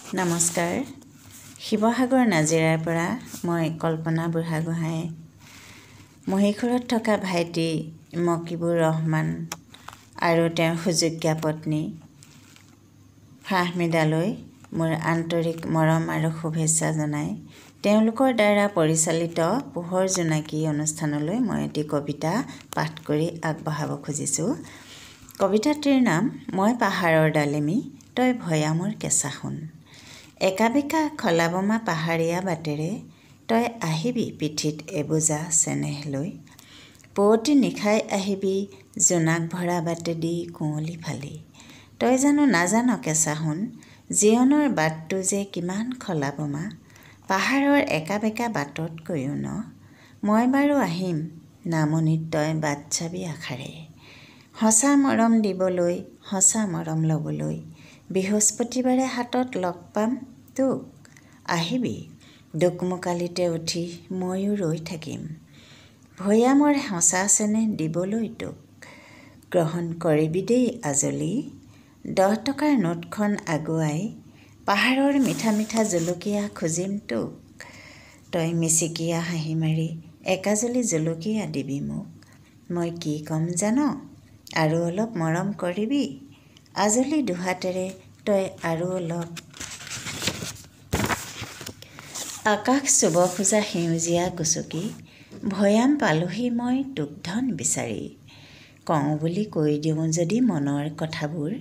নমস্কাৰ। শিৱসাগৰ নাজিৰাৰ পৰা মই কল্পনা বুঢ়াগোহাঁই মহীশূৰত থকা ভাইটি মকিবুৰ ৰহমান আৰু তেওঁৰ সুযোগ্য পত্নী ফাহমিদালৈ মোৰ আন্তৰিক মৰম আৰু শুভেচ্ছা জনাই তেওঁলোকৰ দ্বাৰা পৰিচালিত পোহৰ জোনাকী অনুষ্ঠানলৈ মই এটি কবিতা পাঠ কৰি আগবঢ়াব খুজিছোঁ। কবিতাটিৰ নাম মই পাহাৰৰ ডালিমি তই ভৈয়ামৰ কেঁচা সোণ। একাবেকা খলাবমা পাহাৰীয়া বাটেৰে তই আহিবি পিঠিত এবোজা চেনেহ লৈ। পুৱতি নিশাই আহিবি জোনাক ভৰা বাটেদি কুঁৱলী ফালি। তই জানো নাজান কেঁচা সোণ জীৱনৰ বাটটো যে কিমান খলাবমা। পাহাৰৰ একাবেকা বাটতকৈও ন মই বাৰু আহিম নামনিত তই বাট চাবি আশাৰে। সঁচা মৰম দিবলৈ সঁচা মৰম ল'বলৈ বৃহস্পতিবাৰে হাতত লগ পাম তোক। আহিবি দোকমোকালিতে উঠি ময়ো ৰৈ থাকিম ভৈয়ামৰ সঁচা চেনেহ দিবলৈ তোক। গ্ৰহণ কৰিবি দেই আজলি 10 টকাৰ নোটখন আগুৱাই পাহাৰৰ মিঠা মিঠা জলকীয়া খুজিম তোক। তই মিচিকিয়া হাঁহি মাৰি একাজলি জলকীয়া দিবি মোক। মই কি ক'ম জান আৰু অলপ মৰম কৰিবি আজলি দুহাতেৰে তই আৰু অলপ। আকাশ চুব খোজা সেউজীয়া গছকি ভৈয়াম পালোহি মই তোক ধন বিচাৰি। কওঁ বুলি কৈ দিওঁ যদি মনৰ কথাবোৰ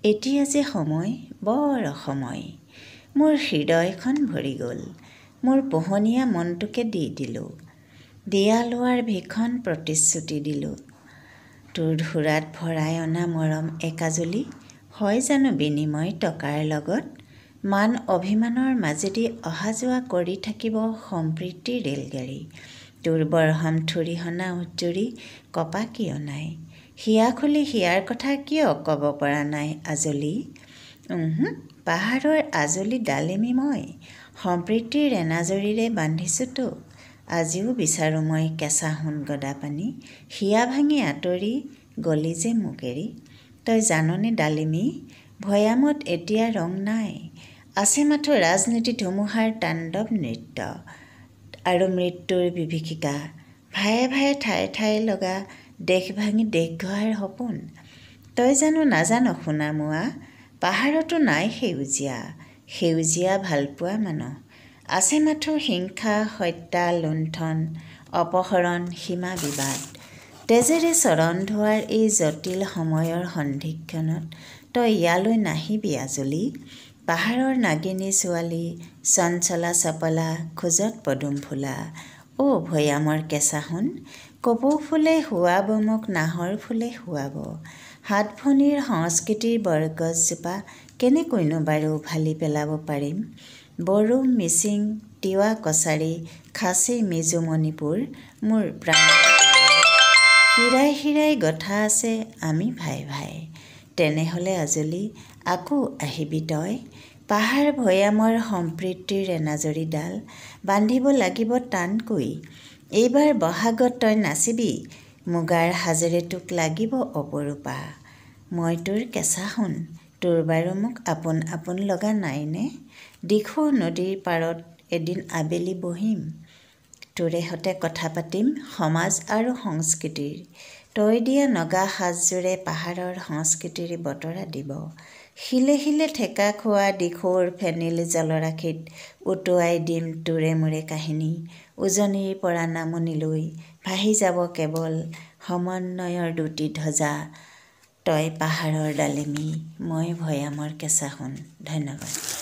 এতিয়া যে সময় বৰ অসময়। মোৰ হৃদয়খন ভৰি গ'ল মোৰ পোহনীয়া মনটোকে দি দিলোঁ। দিয়া লোৱাৰ ভীষণ প্ৰতিশ্ৰুতি দিলোঁ। তোৰ ধোৰাত ভৰাই অনা মৰম একাজলি হয় জানো বিনিময় টকাৰ লগত। মান অভিমানৰ মাজেদি অহা যোৱা কৰি থাকিব সম্প্ৰীতিৰ ৰেলগাড়ী। তোৰ বৰহম থুৰিহনা উজ্জৰি কপা কিয় নাই হিয়া খুলি হিয়াৰ কথা কিয় ক'ব পৰা নাই আজলি। পাহাৰৰ আজলি ডালিমি মই সম্প্ৰীতিৰ এনাজৰীৰে বান্ধিছোঁ তোক। আজিও বিচাৰোঁ মই কেঁচা সোণ গদা পানী হিয়া ভাঙি আঁতৰি গলি যে মোক এৰি। তই জাননে ডালিমি ভৈয়ামত এতিয়া ৰং নাই আছে মাথো ৰাজনীতি ধুমুহাৰ তাণ্ডৱ নৃত্য আৰু মৃত্যুৰ বিভীষিকা। ভায়ে ভায়ে ঠায়ে ঠায়ে লগা দেশ ভাঙি দেশ গঢ়াৰ সপোন। তই জানো নাজান সোণামুৱা পাহাৰতো নাই সেউজীয়া সেউজীয়া ভালপোৱা মানুহ। আছে মাথো হিংসা হত্যা লুণ্ঠন অপহৰণ সীমা বিবাদ। তেজেৰে চৰণ ধোৱাৰ এই জটিল সময়ৰ সন্ধিক্ষণত তই ইয়ালৈ নাহিবি আজলি। পাহাৰৰ নাগিনী ছোৱালী চঞ্চলা চপলা খোজত পদুম ফুলা। অ ভৈয়ামৰ কেঁচা সোণ কপৌ ফুলে শুৱাব মোক নাহৰ ফুলে শুৱাব। সাত ভনীৰ সংস্কৃতিৰ বৰগছজোপা কেনেকৈনো বাৰু ভালি পেলাব পাৰিম। বড়ো মিচিং তিৱা কছাৰী খাচী মিজো মণিপুৰ মোৰ প্ৰাণ শিৰাই শিৰাই গথা আছে আমি ভাই ভাই। তেনেহ'লে আজলি আকৌ আহিবি তই পাহাৰ ভৈয়ামৰ সম্প্ৰীতিৰ এনাজৰীডাল বান্ধিব লাগিব টানকৈ। এইবাৰ বহাগত তই নাচিবি মুগাৰ সাজেৰে তোক লাগিব অপৰূপা। মই তোৰ কেঁচা সোণ তোৰ বাৰু মোক আপোন আপোন লগা নাইনে। দিখৌ নদীৰ পাৰত এদিন আবেলি বহিম তোৰে সতে কথা পাতিম সমাজ আৰু সংস্কৃতিৰ। তই দিয়া নগা সাজযোৰে পাহাৰৰ সংস্কৃতিৰ বতৰা দিব। শিলে শিলে ঠেকা খোৱা দিখৌৰ ফেনিল জলৰাশিত উটুৱাই দিম তোৰে মোৰে কাহিনী। উজনিৰ পৰা নামনিলৈ ভাহি যাব কেৱল সমন্বয়ৰ দুটি ধ্বজা। তই পাহাৰৰ ডালিমি মই ভৈয়ামৰ কেঁচা সোণ। ধন্যবাদ।